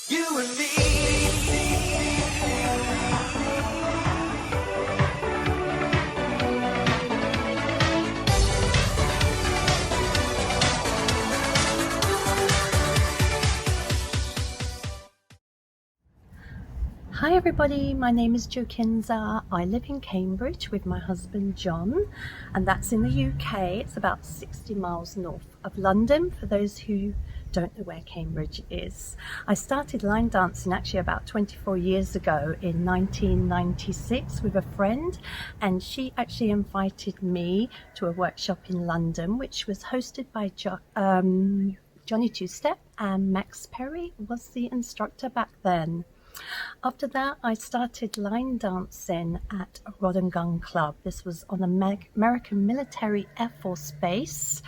You and me. Hi everybody, my name is Jo Kinser. I live in Cambridge with my husband John, and that's in the UK. It's about 60 miles north of London, for those who don't know where Cambridge is. I started line dancing actually about 24 years ago in 1996 with a friend, and she actually invited me to a workshop in London which was hosted by Johnny Two-Step, and Max Perry was the instructor back then. After that, I started line dancing at a Rod and Gun Club. This was on American Military Air Force Base,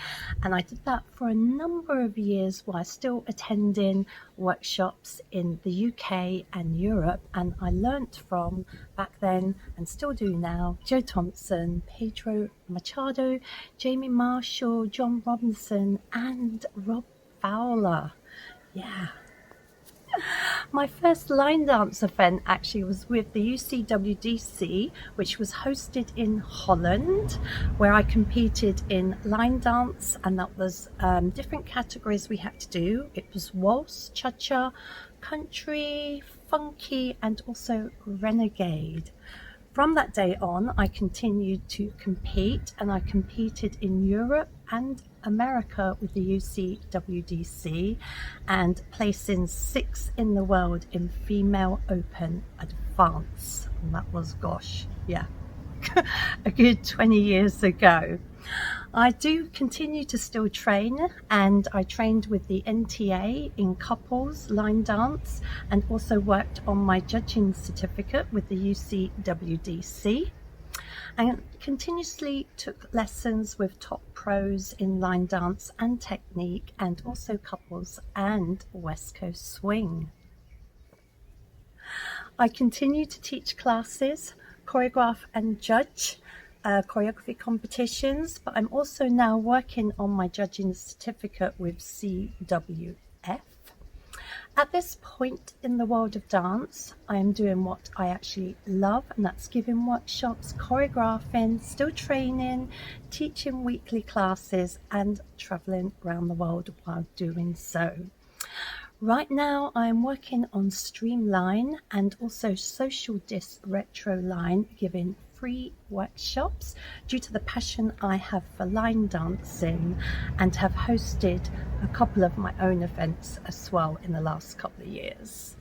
and I did that for a number of years while still attending workshops in the UK and Europe. And I learnt from, back then and still do now, Joe Thompson, Pedro Machado, Jamie Marshall, John Robinson, and Rob Fowler. Yeah. My first line dance event actually was with the UCWDC, which was hosted in Holland, where I competed in line dance, and that was different categories we had to do. It was waltz, cha-cha, country, funky, and also renegade. From that day on, I continued to compete, and I competed in Europe and America with the UCWDC, and placing 6th in the world in female open advance. And that was, gosh, yeah, a good 20 years ago. I do continue to still train, and I trained with the NTA in couples line dance, and also worked on my judging certificate with the UCWDC, and continuously took lessons with top pros in line dance and technique, and also couples and West Coast swing. I continue to teach classes, choreograph and judge choreography competitions, but I'm also now working on my judging certificate with CWF. At this point in the world of dance, I am doing what I actually love, and that's giving workshops, choreographing, still training, teaching weekly classes, and traveling around the world while doing so. Right now I'm working on Streamline and also Social Disc Retro Line, giving free workshops due to the passion I have for line dancing, and have hosted a couple of my own events as well in the last couple of years.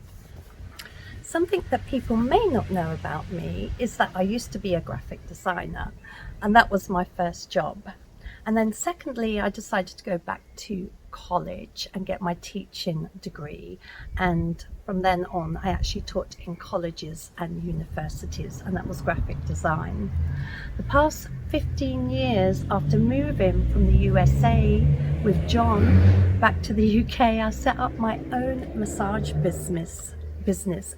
Something that people may not know about me is that I used to be a graphic designer, and that was my first job. And then secondly, I decided to go back to college and get my teaching degree, and from then on I actually taught in colleges and universities, and that was graphic design. The past 15 years after moving from the USA with John back to the UK, I set up my own massage business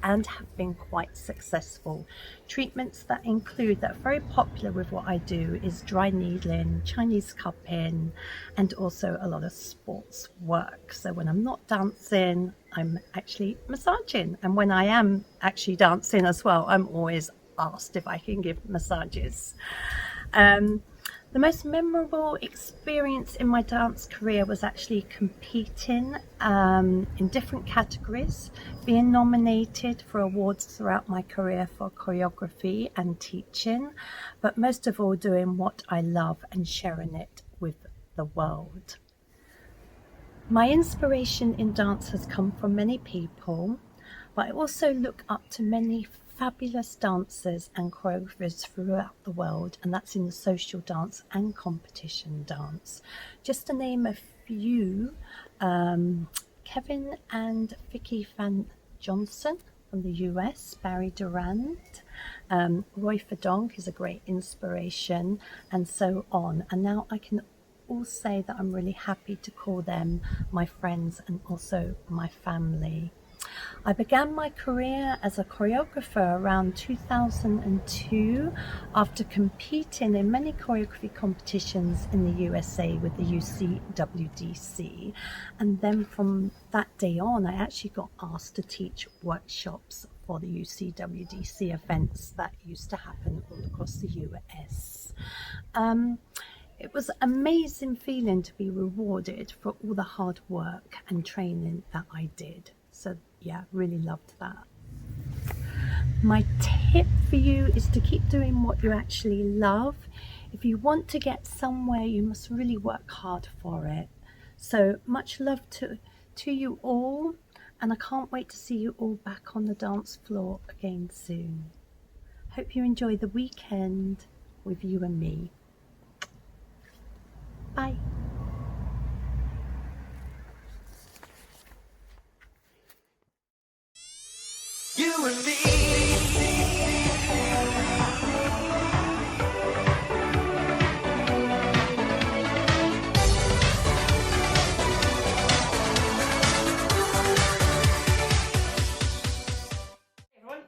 and have been quite successful. Treatments that are very popular with what I do is dry needling, Chinese cupping, and also a lot of sports work. So when I'm not dancing, I'm actually massaging, and when I am actually dancing as well, I'm always asked if I can give massages. The most memorable experience in my dance career was actually competing in different categories, being nominated for awards throughout my career for choreography and teaching, but most of all doing what I love and sharing it with the world. My inspiration in dance has come from many people, but I also look up to many fabulous dancers and choreographers throughout the world, and that's in the social dance and competition dance. Just to name a few, Kevin and Vicky Van Johnson from the US, Barry Durant, Roy Fedonk is a great inspiration, and so on. And now I can all say that I'm really happy to call them my friends and also my family. I began my career as a choreographer around 2002 after competing in many choreography competitions in the USA with the UCWDC. And then from that day on, I actually got asked to teach workshops for the UCWDC events that used to happen all across the US. It was an amazing feeling to be rewarded for all the hard work and training that I did. So yeah, really loved that. My tip for you is to keep doing what you actually love. If you want to get somewhere, you must really work hard for it. So much love to you all, and I can't wait to see you all back on the dance floor again soon. Hope you enjoy the weekend with you and me. Bye. You and me.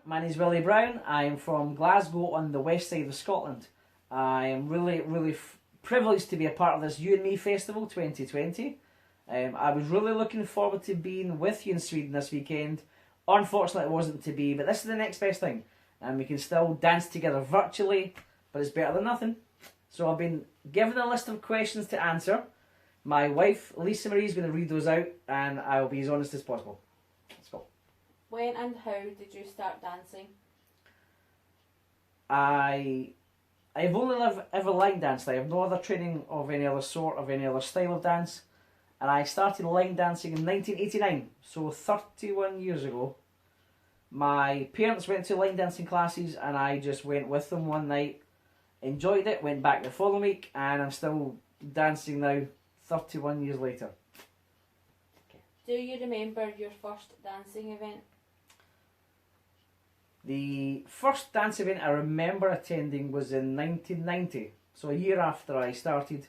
My name is Willie Brown. I am from Glasgow on the west side of Scotland. I am really privileged to be a part of this U&Me Festival 2020. I was really looking forward to being with you in Sweden this weekend. Unfortunately it wasn't to be, but this is the next best thing. And we can still dance together virtually, but it's better than nothing. So I've been given a list of questions to answer. My wife, Lisa Marie, is going to read those out, and I will be as honest as possible. Let's go. When and how did you start dancing? I've only ever line danced. I have no other training of any other sort, of any other style of dance. And I started line dancing in 1989, so 31 years ago. My parents went to line dancing classes and I just went with them one night, enjoyed it, went back the following week, and I'm still dancing now, 31 years later. Do you remember your first dancing event? The first dance event I remember attending was in 1990, so a year after I started.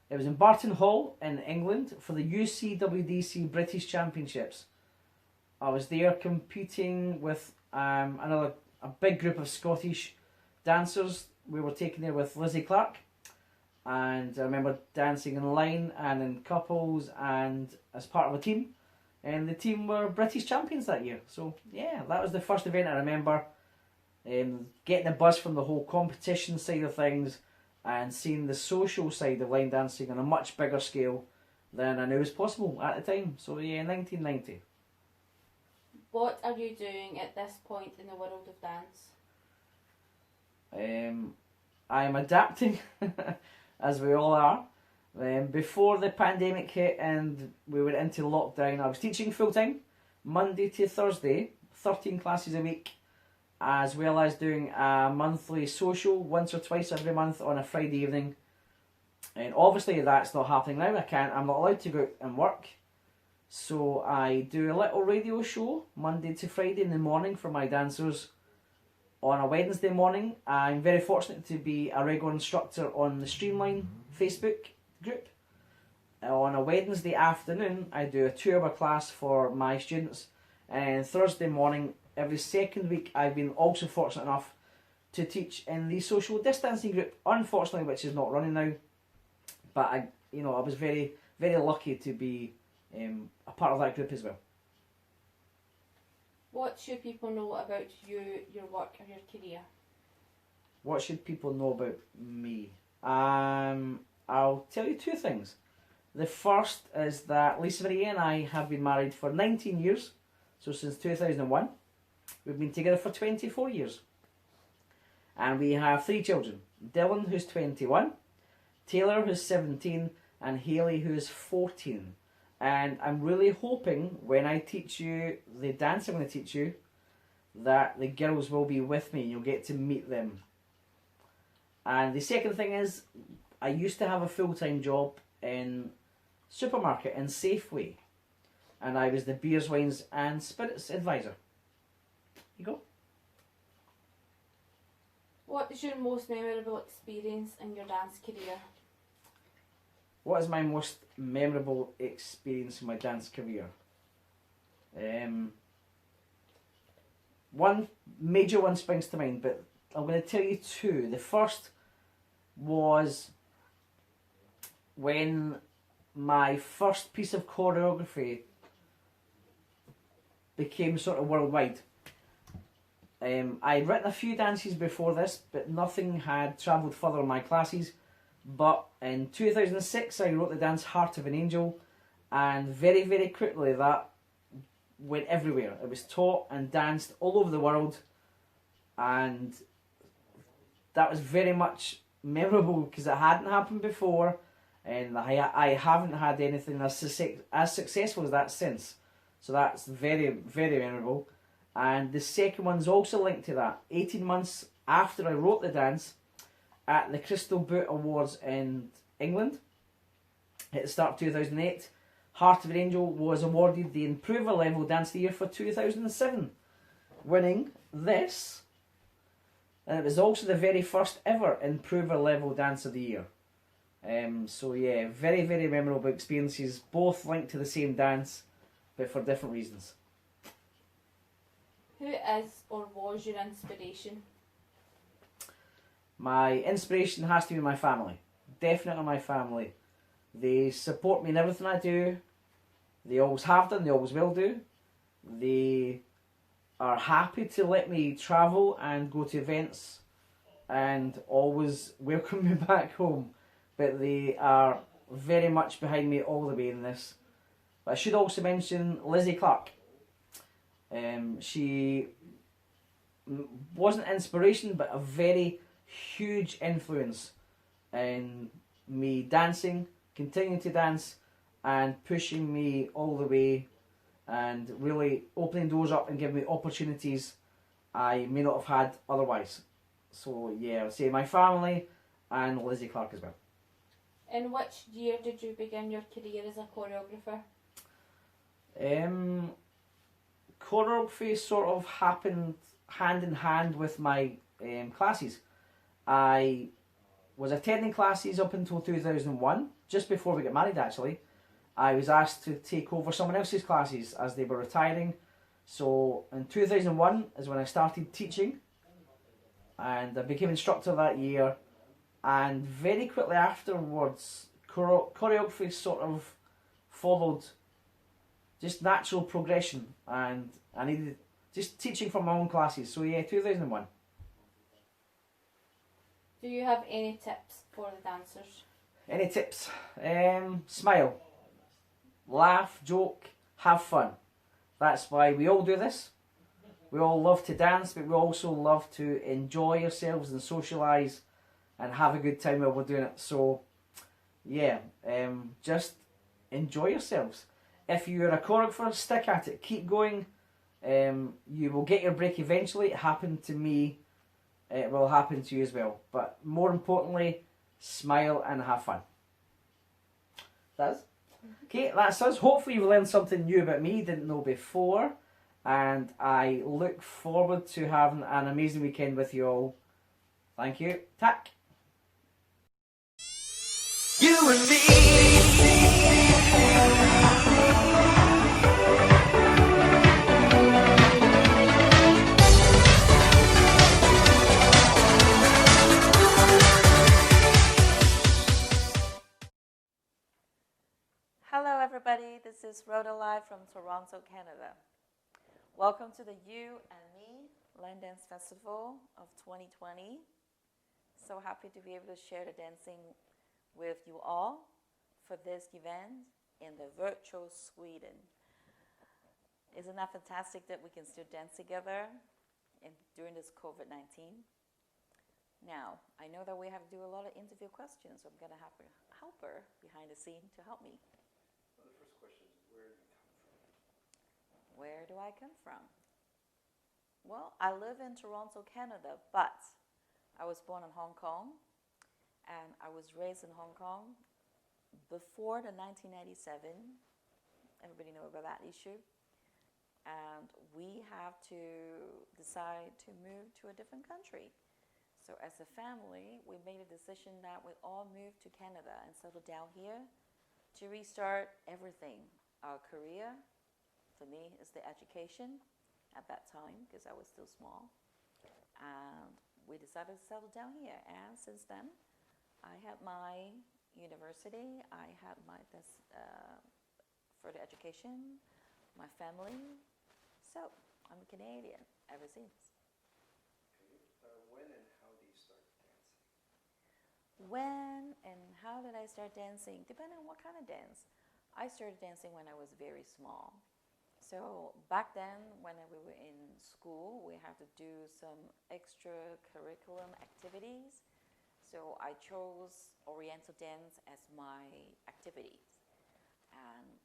It was in Barton Hall in England for the UCWDC British Championships. I was there competing with a big group of Scottish dancers. We were taken there with Lizzie Clark, and I remember dancing in line and in couples and as part of a team. And the team were British champions that year. So yeah, that was the first event I remember. Getting the buzz from the whole competition side of things and seeing the social side of line dancing on a much bigger scale than I knew was possible at the time. So yeah, 1990. What are you doing at this point in the world of dance? I'm adapting, as we all are. Before the pandemic hit and we went into lockdown, I was teaching full time, Monday to Thursday, 13 classes a week, as well as doing a monthly social once or twice every month on a Friday evening. And obviously that's not happening now. I'm not allowed to go out and work. So I do a little radio show Monday to Friday in the morning for my dancers. On a Wednesday morning, I'm very fortunate to be a regular instructor on the Streamline Facebook group. On a Wednesday afternoon, I do a 2-hour class for my students. And Thursday morning, every second week, I've been also fortunate enough to teach in the social distancing group, unfortunately, which is not running now. But I was very, very lucky to be a part of that group as well. What should people know about you, your work, or your career? What should people know about me? I'll tell you 2 things. The first is that Lisa Marie and I have been married for 19 years, so since 2001. We've been together for 24 years. And we have 3 children. Dylan, who's 21, Taylor, who's 17, and Hayley, who's 14. And I'm really hoping when I teach you the dance I'm going to teach you, that the girls will be with me. You'll get to meet them. And the second thing is, I used to have a full-time job in supermarket in Safeway, and I was the beers, wines and spirits advisor. You go. What is your most memorable experience in your dance career? What is my most memorable experience in my dance career? one major one springs to mind, but I'm going to tell you two. The first was when my first piece of choreography became sort of worldwide. I'd written a few dances before this, but nothing had travelled further in my classes. But in 2006, I wrote the dance Heart of an Angel, and very, very quickly that went everywhere. It was taught and danced all over the world, and that was very much memorable because it hadn't happened before, and I haven't had anything as successful as that since. So that's very, very memorable. And the second one's also linked to that. 18 months after I wrote the dance, at the Crystal Boot Awards in England, at the start of 2008, Heart of an Angel was awarded the Improver Level Dance of the Year for 2007, winning this. And it was also the very first ever Improver Level Dance of the Year. So yeah, very, very memorable experiences, both linked to the same dance, but for different reasons. Who is or was your inspiration? My inspiration has to be my family. Definitely my family. They support me in everything I do. They always have done, they always will do. They are happy to let me travel and go to events and always welcome me back home. But they are very much behind me all the way in this. But I should also mention Lizzie Clark. She wasn't inspiration, but a very huge influence in me dancing, continuing to dance, and pushing me all the way, and really opening doors up and giving me opportunities I may not have had otherwise. So yeah, I would say my family and Lizzie Clark as well. In which year did you begin your career as a choreographer? Choreography sort of happened hand in hand with my classes. I was attending classes up until 2001, just before we got married actually. I was asked to take over someone else's classes as they were retiring. So in 2001 is when I started teaching, and I became instructor that year. And very quickly afterwards, choreography sort of followed just natural progression, and I needed just teaching from my own classes. So yeah, 2001. Do you have any tips for the dancers? Any tips? Smile, laugh, joke, have fun. That's why we all do this. We all love to dance, but we also love to enjoy ourselves and socialise and have a good time while we're doing it. So yeah, just enjoy yourselves. If you're a choreographer, stick at it, keep going. You will get your break eventually. It happened to me, it will happen to you as well. But more importantly, smile and have fun. That's okay, that's us. Hopefully you've learned something new about me you didn't know before. And I look forward to having an amazing weekend with you all. Thank you. Tack. You and me. Hello everybody, this is Rhoda Lai from Toronto, Canada. Welcome to the U&Me Linedance Festival of 2020. So happy to be able to share the dancing with you all for this event in the virtual Sweden. Isn't that fantastic that we can still dance together during this COVID-19? Now, I know that we have to do a lot of interview questions, so I'm going to have a helper behind the scene to help me. Well, the first question is, where do you come from? Where do I come from? Well, I live in Toronto, Canada, but I was born in Hong Kong, and I was raised in Hong Kong before the 1997. Everybody know about that issue. And we have to decide to move to a different country. So as a family, we made a decision that we all move to Canada and settle down here to restart everything. Our career, for me, is the education, at that time because I was still small. And we decided to settle down here. And since then, I had my university, I had my further education, my family. So I'm a Canadian ever since. Okay. When and how do you start dancing? When and how did I start dancing? Depending on what kind of dance. I started dancing when I was very small. So back then, when we were in school, we had to do some extracurriculum activities. So I chose Oriental dance as my activities. And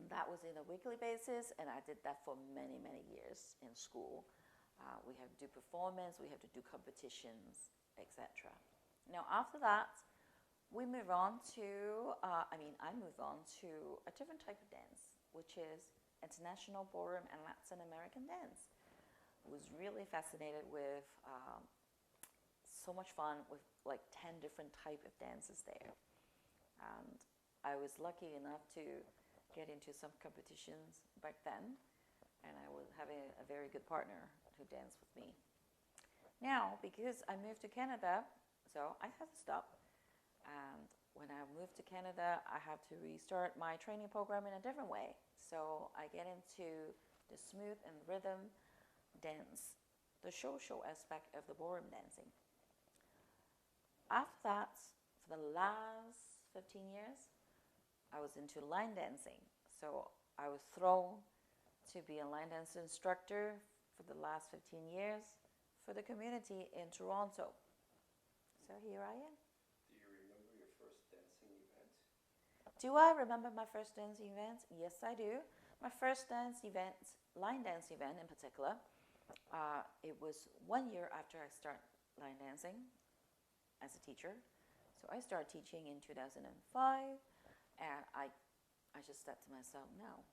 that was in a weekly basis, and I did that for many, many years in school. We have to do performance, we have to do competitions, etc. Now after that, we move on to, I moved on to a different type of dance, which is International Ballroom and Latin American dance. I was really fascinated with so much fun with like 10 different type of dances there. And I was lucky enough to get into some competitions back then, and I was having a very good partner who danced with me. Now, because I moved to Canada, so I had to stop. And when I moved to Canada, I had to restart my training program in a different way. So I get into the smooth and rhythm dance, the social aspect of the ballroom dancing. After that, for the last 15 years, I was into line dancing. So I was thrown to be a line dance instructor for the last 15 years for the community in Toronto. So here I am. Do you remember your first dancing event? Do I remember my first dancing event? Yes, I do. My first dance event, line dance event in particular, it was 1 year after I started line dancing as a teacher. So I started teaching in 2005, and I just said to myself, no,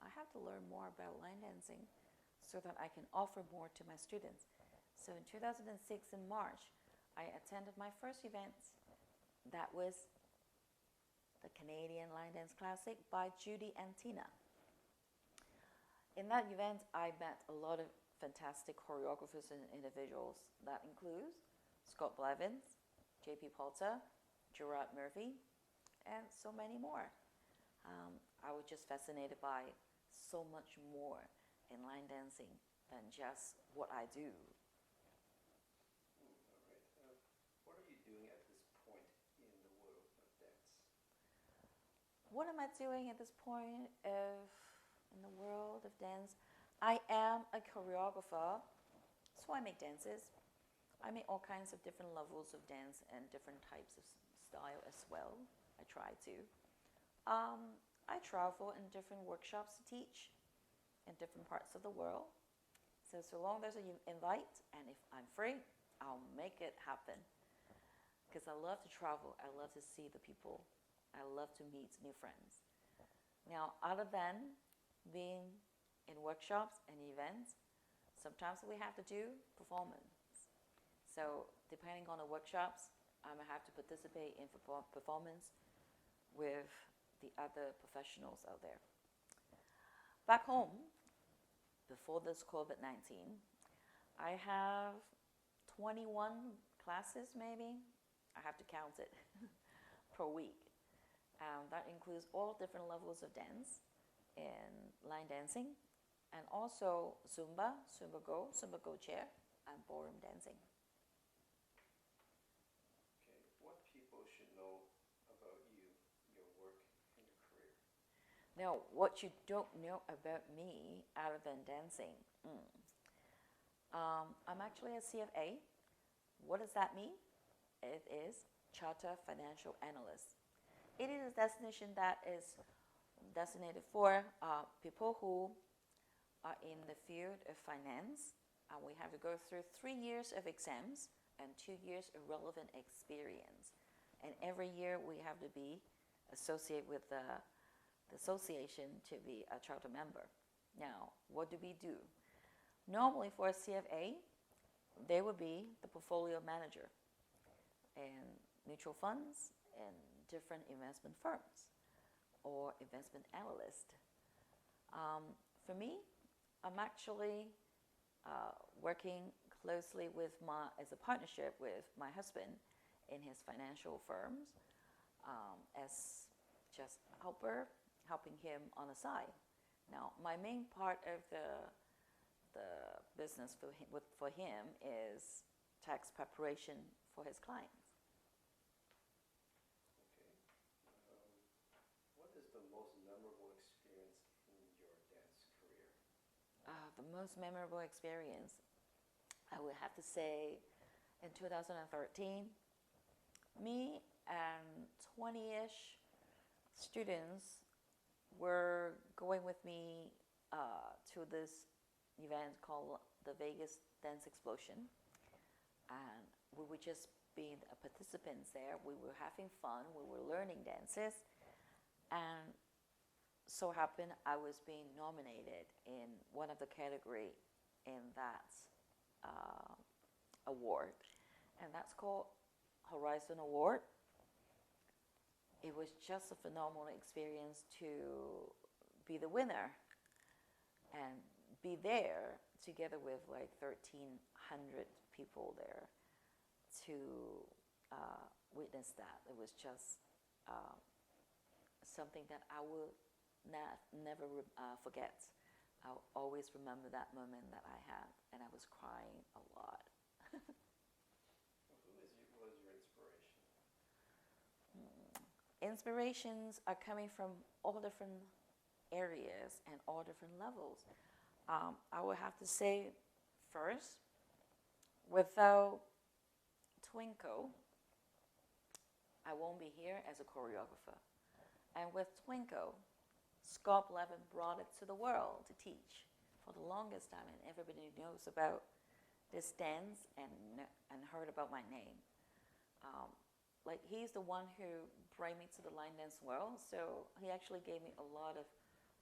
I have to learn more about line dancing so that I can offer more to my students. So in 2006 in March, I attended my first event. That was the Canadian Line Dance Classic by Judy and Tina. In that event, I met a lot of fantastic choreographers and individuals. That includes Scott Blevins, J.P. Poulter, Gerard Murphy, and so many more. I was just fascinated by so much more in line dancing than just what I do. All right. What are you doing at this point in the world of dance? What am I doing at this point in the world of dance? I am a choreographer, so I make dances. I make all kinds of different levels of dance and different types of style as well. I try to. I travel in different workshops to teach in different parts of the world. So long there's an invite, and if I'm free, I'll make it happen. Because I love to travel. I love to see the people. I love to meet new friends. Now, other than being in workshops and events, sometimes we have to do performance. So depending on the workshops, I might have to participate in performance with the other professionals out there. Back home, before this COVID-19, I have 21 classes maybe, I have to count it, per week. That includes all different levels of dance in line dancing, and also Zumba, Zumba Go chair, and ballroom dancing. Okay. What people should know about you, your work, and your career? Now, what you don't know about me other than dancing? I'm actually a CFA. What does that mean? It is Charter Financial Analyst. It is a designation that is designated for people who are in the field of finance. We have to go through 3 years of exams and 2 years of relevant experience. And every year we have to be associated with the association to be a charter member. Now, what do we do? Normally for a CFA, they would be the portfolio manager in mutual funds and different investment firms or investment analyst. For me, I'm actually working closely with as a partnership with my husband in his financial firms as just helping him on the side. Now, my main part of the business for him is tax preparation for his clients. Okay. What is the most memorable experience in your dance career? The most memorable experience, I would have to say, in 2013, me and 20-ish students were going with me to this event called the Vegas Dance Explosion, and we were just being participants there. We were having fun, we were learning dances, and so happened I was being nominated in one of the category in that award, and that's called Horizon Award. It was just a phenomenal experience to be the winner and be there together with like 1,300 people there to witness that. It was just something that I will never forget. I'll always remember that moment that I had, and I was crying a lot. Who was your inspiration? Inspirations are coming from all different areas and all different levels. I would have to say first, without Twinkle, I won't be here as a choreographer. And with Twinkle, Scott Levin brought it to the world to teach for the longest time, and everybody knows about this dance and heard about my name. Like, he's the one who brought me to the line dance world, so he actually gave me a lot of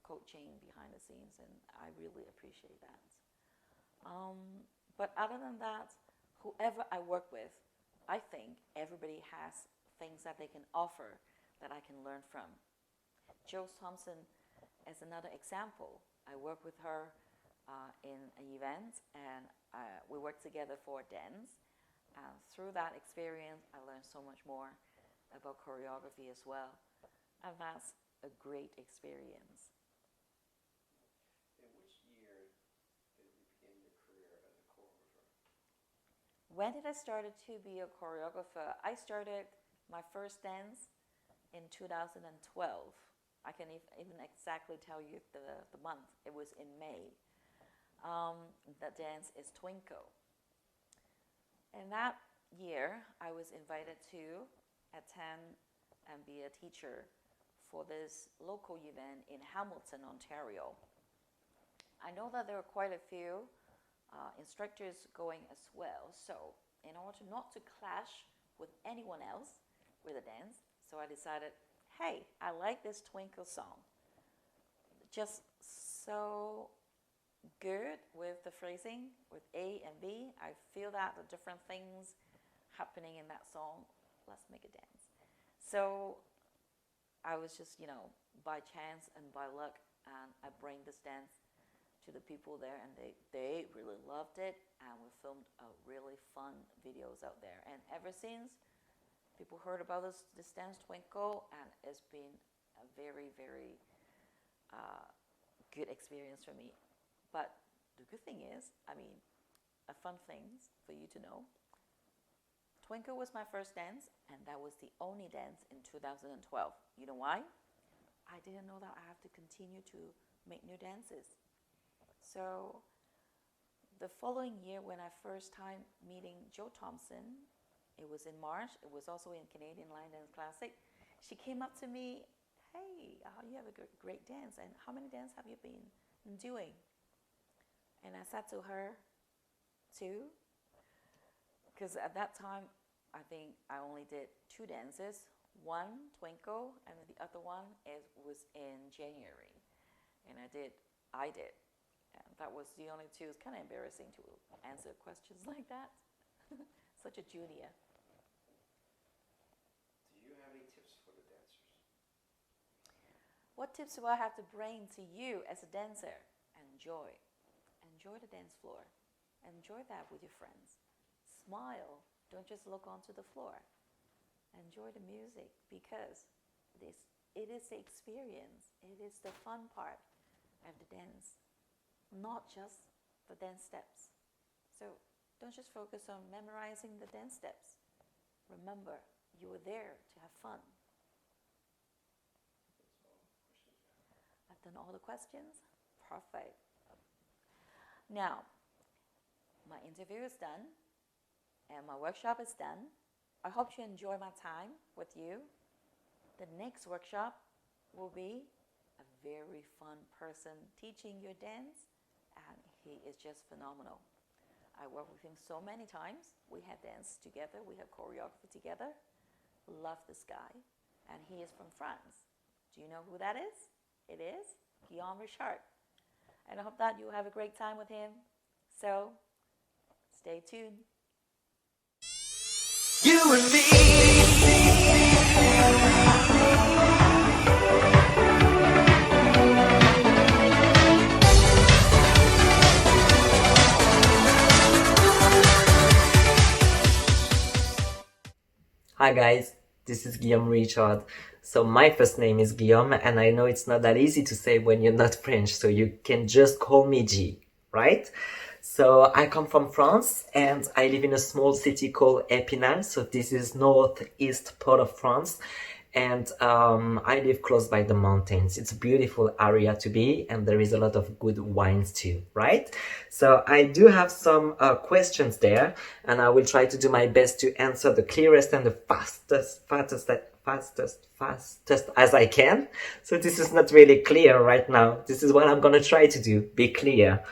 coaching behind the scenes, and I really appreciate that. But other than that, whoever I work with, I think everybody has things that they can offer that I can learn from. Jo Thompson is another example. I work with her in an event, and we work together for a dance. Through that experience, I learned so much more about choreography as well, and that's a great experience. In which year did you begin your career as a choreographer? When did I start to be a choreographer? I started my first dance in 2012. I can even exactly tell you the month. It was in May. The dance is Twinkle. And that year, I was invited to attend and be a teacher for this local event in Hamilton, Ontario. I know that there are quite a few instructors going as well, so in order not to clash with anyone else with a dance, so I decided, hey, I like this Twinkle song. Just so good with the phrasing, with A and B. I feel that the different things happening in that song. Let's make a dance. So I was just, by chance and by luck, and I bring this dance to the people there, and they really loved it, and we filmed a really fun videos out there. And ever since, people heard about this dance Twinkle, and it's been a very, very good experience for me. But the good thing is, a fun thing for you to know, Twinkle was my first dance, and that was the only dance in 2012. You know why? I didn't know that I have to continue to make new dances. So the following year, when I first time meeting Jo Thompson, it was in March, it was also in Canadian Linedance Classic, she came up to me, hey, you have a great dance, and how many dances have you been doing? And I said to her, 2, because at that time, I think I only did 2 dances, one Twinkle, and the other one was in January. And I did. And that was the only 2. It's kind of embarrassing to answer questions like that. Such a junior. Do you have any tips for the dancers? What tips do I have to bring to you as a dancer? Enjoy. enjoy the dance floor. Enjoy that with your friends. Smile. Don't just look onto the floor. Enjoy the music because it is the experience. It is the fun part of the dance, not just the dance steps. So don't just focus on memorizing the dance steps. Remember, you were there to have fun. I've done all the questions. Perfect. Now, my interview is done and my workshop is done. I hope you enjoy my time with you. The next workshop will be a very fun person teaching your dance, and he is just phenomenal. I worked with him so many times. We have danced together, we have choreographed together. Love this guy, and he is from France. Do you know who that is? It is Guillaume Richard. And I hope that you have a great time with him. So, stay tuned. You and me. Hi guys, this is Guillaume Richard. So my first name is Guillaume, and I know it's not that easy to say when you're not French, so you can just call me G, right? So I come from France and I live in a small city called Épinal. So this is northeast part of France, and I live close by the mountains. It's a beautiful area to be, and there is a lot of good wines too, right? So I do have some questions there, and I will try to do my best to answer the clearest and the fastest as I can. So this is not really clear right now. This is what I'm gonna try to do, be clear.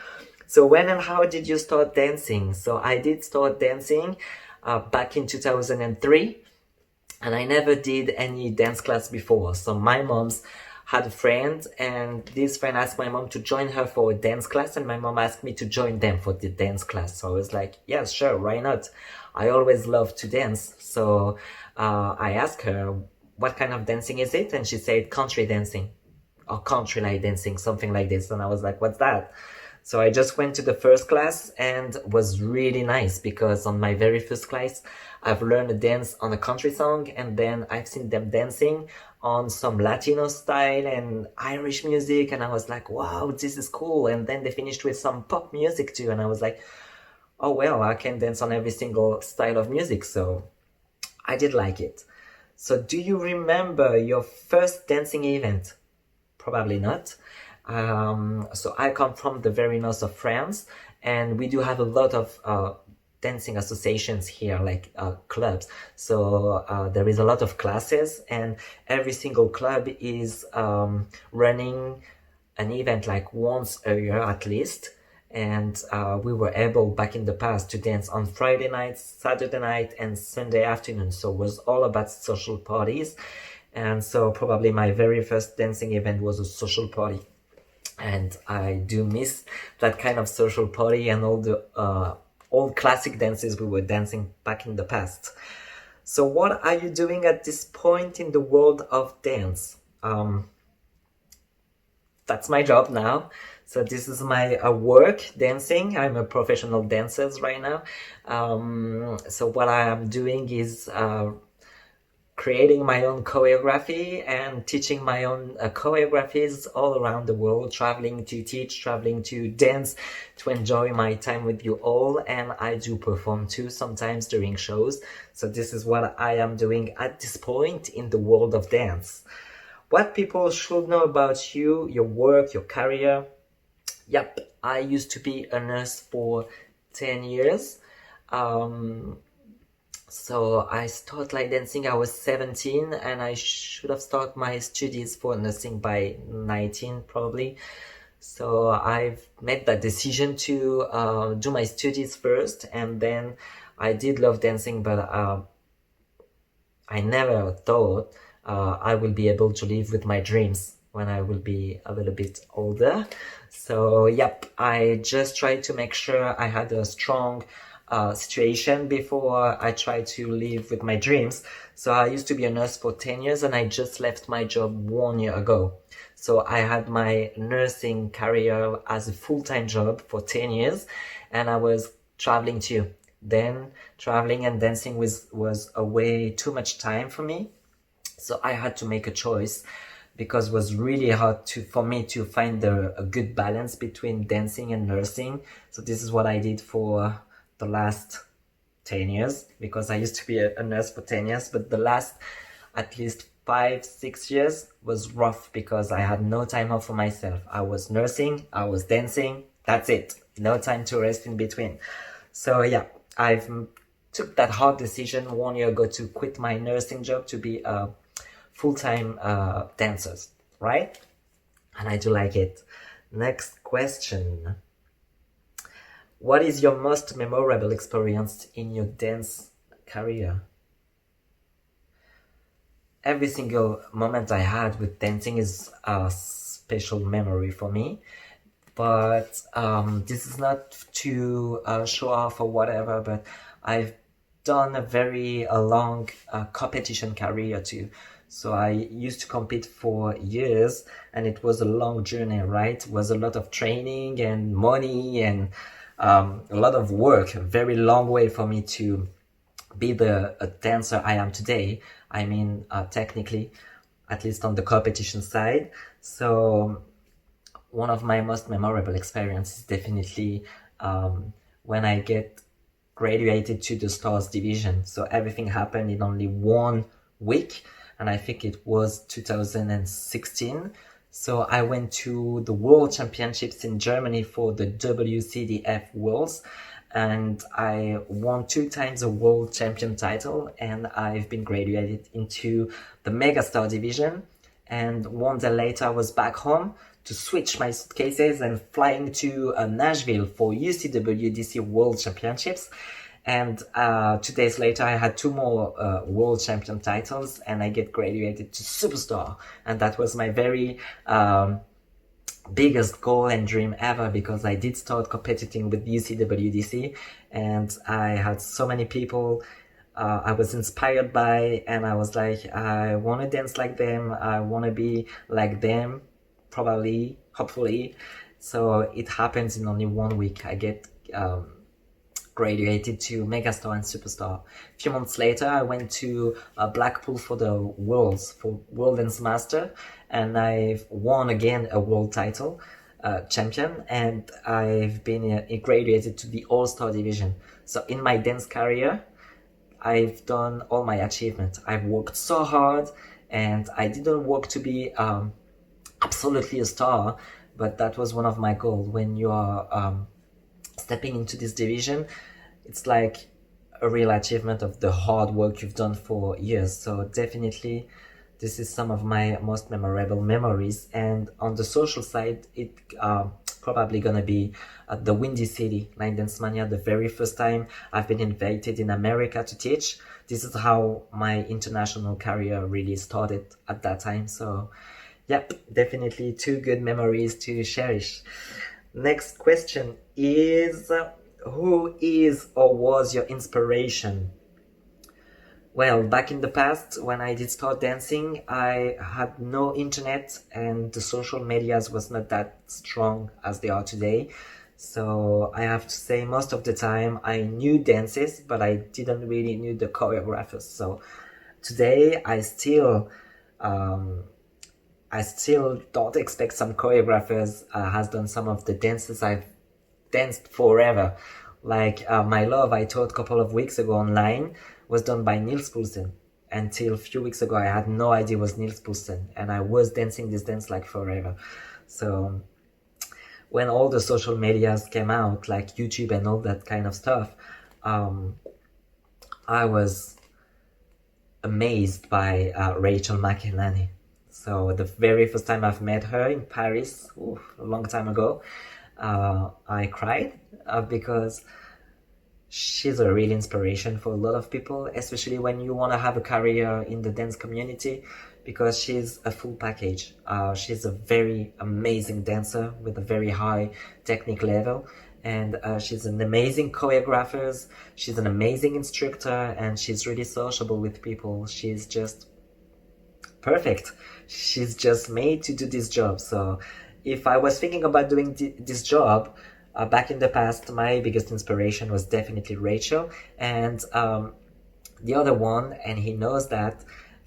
So when and how did you start dancing? So I did start dancing back in 2003, and I never did any dance class before. So my mom's had a friend, and this friend asked my mom to join her for a dance class, and my mom asked me to join them for the dance class. So I was like, yeah, sure, why not? I always love to dance. So I asked her, what kind of dancing is it? And she said country dancing or country line dancing, something like this. And I was like, what's that? So I just went to the first class and was really nice, because on my very first class, I've learned a dance on a country song, and then I've seen them dancing on some Latino style and Irish music, and I was like, wow, this is cool. And then they finished with some pop music too, and I was like, oh well, I can dance on every single style of music. So I did like it. So do you remember your first dancing event? Probably not. So I come from the very north of France, and we do have a lot of dancing associations here, like clubs. So there is a lot of classes, and every single club is running an event like once a year at least. And we were able back in the past to dance on Friday nights, Saturday night, and Sunday afternoon. So it was all about social parties. And so probably my very first dancing event was a social party. And I do miss that kind of social party and all the old classic dances we were dancing back in the past. So what are you doing at this point in the world of dance? That's my job now. So this is my work, dancing. I'm a professional dancer right now. So what I am doing is creating my own choreography and teaching my own choreographies all around the world, traveling to teach, traveling to dance, to enjoy my time with you all. And I do perform too sometimes during shows. So this is what I am doing at this point in the world of dance. What people should know about you, your work, your career. Yep, I used to be a nurse for 10 years. So I started like dancing, I was 17, and I should have started my studies for nursing by 19 probably. So I've made that decision to do my studies first, and then I did love dancing, but I never thought I will be able to live with my dreams when I will be a little bit older. So yep, I just tried to make sure I had a strong situation before I tried to live with my dreams. So I used to be a nurse for 10 years and I just left my job 1 year ago. So I had my nursing career as a full-time job for 10 years and I was traveling too. Then traveling and dancing was a way too much time for me. So I had to make a choice because it was really hard for me to find a good balance between dancing and nursing. So this is what I did for the last 10 years, because I used to be a nurse for 10 years, but the last at least 5-6 years was rough because I had no time off for myself. I was nursing, I was dancing, that's it. No time to rest in between. So yeah, I've took that hard decision 1 year ago to quit my nursing job to be a full-time dancers, right? And I do like it. Next question. What is your most memorable experience in your dance career? Every single moment I had with dancing is a special memory for me. But this is not to show off or whatever, but I've done a very long competition career too. So I used to compete for years and it was a long journey, right? It was a lot of training and money and a lot of work, a very long way for me to be a dancer I am today. I mean, technically, at least on the competition side. So one of my most memorable experiences is definitely when I get graduated to the Stars division. So everything happened in only 1 week, and I think it was 2016. So I went to the World Championships in Germany for the WCDF Worlds, and I won 2 times a world champion title, and I've been graduated into the Megastar division. And 1 day later I was back home to switch my suitcases and flying to Nashville for UCWDC World Championships. And 2 days later I had 2 more world champion titles and I get graduated to Superstar. And that was my very biggest goal and dream ever, because I did start competing with UCWDC and I had so many people I was inspired by, and I was like, I want to dance like them, I want to be like them, probably, hopefully. So it happens in only 1 week. I get graduated to Megastar and Superstar. A few months later, I went to Blackpool for the Worlds, for World Dance Master, and I've won again a world title, champion, and I've been graduated to the All-Star division. So in my dance career, I've done all my achievements. I've worked so hard, and I didn't work to be absolutely a star, but that was one of my goals. When you are stepping into this division, it's like a real achievement of the hard work you've done for years. So definitely this is some of my most memorable memories. And on the social side, it probably gonna be at the Windy City Linedance Mania, the very first time I've been invited in America to teach. This is how my international career really started at that time. So yep, definitely 2 good memories to cherish. Next question is, who is or was your inspiration? Well, back in the past, when I did start dancing, I had no internet and the social medias was not that strong as they are today. So I have to say, most of the time I knew dances, but I didn't really knew the choreographers. So today I still don't expect some choreographers has done some of the dances I've danced forever. Like My Love, I taught a couple of weeks ago online, was done by Niels Poulsen. Until a few weeks ago, I had no idea it was Niels Poulsen, and I was dancing this dance like forever. So when all the social medias came out, like YouTube and all that kind of stuff, I was amazed by Rachel McElhenney. So the very first time I've met her in Paris, a long time ago, I cried because she's a real inspiration for a lot of people, especially when you want to have a career in the dance community, because she's a full package. She's a very amazing dancer with a very high technique level, and she's an amazing choreographer, she's an amazing instructor, and she's really sociable with people. She's just perfect. She's just made to do this job. So if I was thinking about doing this job back in the past, my biggest inspiration was definitely Rachel, and the other one, and he knows that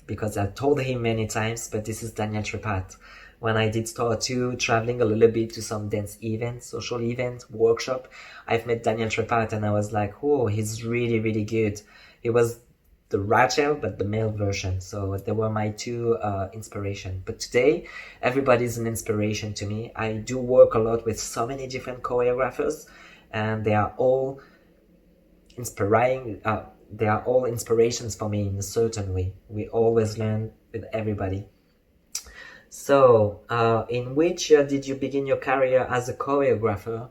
because I told him many times, but this is Daniel Trepat. When I did start to traveling a little bit to some dance event, social event, workshop, I've met Daniel Trepat, and I was like, oh, he's really, really good. He was the Rachel, but the male version. So they were my two inspiration. But today, everybody's an inspiration to me. I do work a lot with so many different choreographers, and they are all inspiring. They are all inspirations for me in a certain way. We always learn with everybody. So, in which year did you begin your career as a choreographer?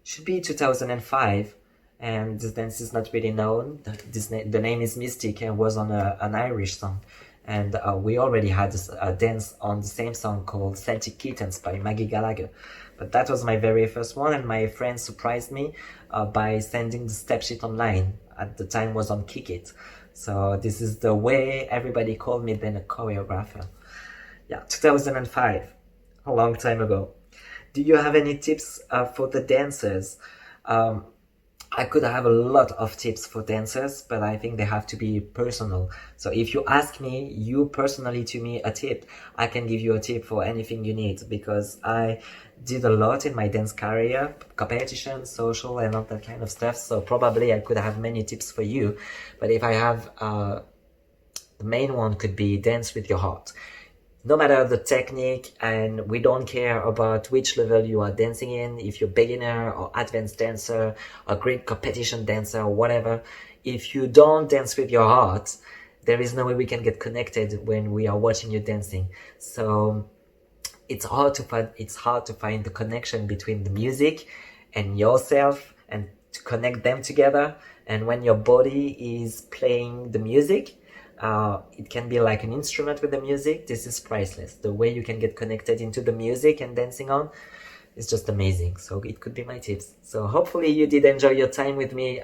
Should be 2005. And this dance is not really known. The name is Mystic and was on an Irish song. And we already had a dance on the same song called Celtic Kittens by Maggie Gallagher. But that was my very first one, and my friend surprised me by sending the step sheet online. At the time was on Kick It. So this is the way everybody called me then, a choreographer. Yeah, 2005, a long time ago. Do you have any tips for the dancers? I could have a lot of tips for dancers, but I think they have to be personal. So if you ask me, you personally to me a tip, I can give you a tip for anything you need, because I did a lot in my dance career, competition, social, and all that kind of stuff. So probably I could have many tips for you. But if I have, the main one could be dance with your heart. No matter the technique, and we don't care about which level you are dancing in, if you're beginner or advanced dancer or great competition dancer or whatever, if you don't dance with your heart, there is no way we can get connected when we are watching you dancing. So it's hard to find the connection between the music and yourself, and to connect them together. And when your body is playing the music, it can be like an instrument with the music. This is priceless. The way you can get connected into the music and dancing on is just amazing. So it could be my tips. So hopefully you did enjoy your time with me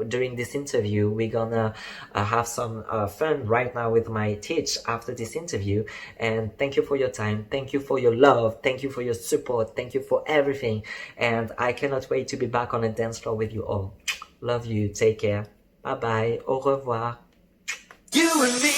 during this interview. We're gonna have some fun right now with my teach after this interview. And thank you for your time. Thank you for your love. Thank you for your support. Thank you for everything. And I cannot wait to be back on a dance floor with you all. Love you. Take care. Bye bye. Au revoir. You and me.